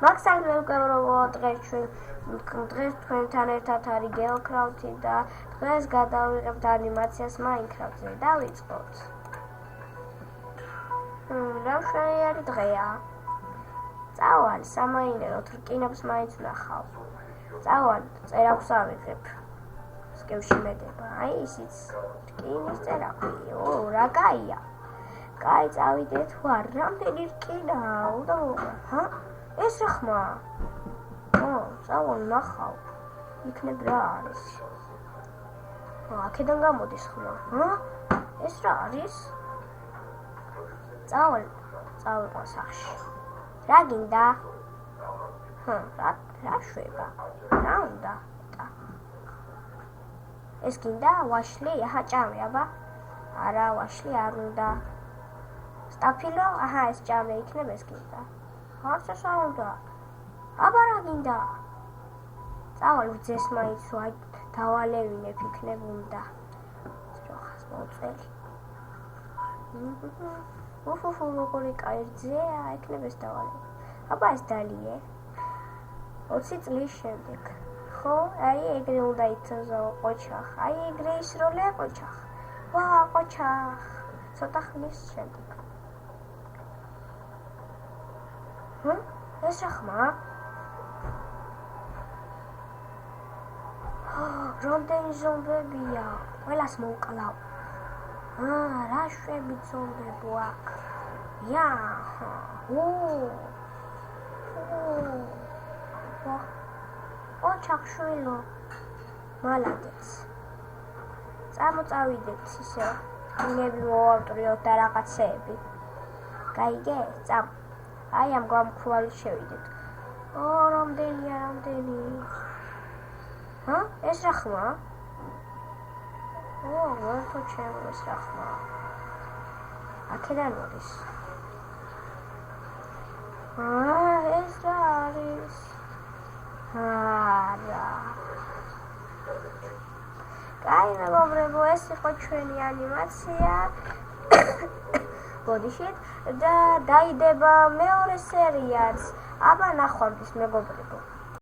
მაგსაგრელო დღეს თქვენთან ერთად არის გეოკრაფტი და დღეს გადავიღებთ ანიმაციას Minecraft-ზე. დავიწყოთ. რა მშვენიერი დღეა. წავალ სამაინეროთ, რკინებს მაინც ვნახავ. წავალ წერაქვს ავიღებ. სკევში მედება. აი ისიც რკინის წერაქვი. რა კაია. კაი წავიდეთ ვარ. რამდენი რკინაა? უნდა მოვყვა. ეს რა ხმა? წავალ ვნახავ. იქნებ რა არის? აქედან გამოდის ხმა. ეს რა არის? წავიყვან სახში. რა გინდა? რა შვება? რა უნდა? ეს გინდა ვაშლი? აჰა ჭამე, აბა. არა, ვაშლი არ უნდა. სტაფილო? აჰა, ეს ჭამე იქნება, ეს გინდა. არც ეს არ უნდა. აბა რა გინდა? წავალ ვძეს მაინც დავალევინებ იქნებ უნდა. ძროხას მოწელი. როგორი კაი რძეა, იქნებ ეს დავალევინებ. აბა ეს დალიე. 20 წლის შემდეგ. ხო, აი ეგრე უნდა იცოდო ყოჩახ. აი ეგრე ისროლე ყოჩახ. ვა, ყოჩახ. ცოტა ხნის შემდეგ. ეს რა ხმა? რამდენი ზომბებია? ყველას მოვკლავ. რა შვები ზომბებო აქ? ყოჩახ შვილო. მალადეც. წავიდეთ ისე. ინები მოვავტრიოთ და რაღაცეები. გაიგე? აი ამ გამქვალით შევიდეთ. რამდენი. ეს რა ხმა? ვერტო ჩემო ეს რა ხმა? აქედან მოდის. ეს რა არის? არა. კაი მეგობრებო, ეს იყო ჩვენი ანიმაცია. გოდიშით და დაიდება მეორე სერიაც. აბა ნახვამდის მეგობრებო.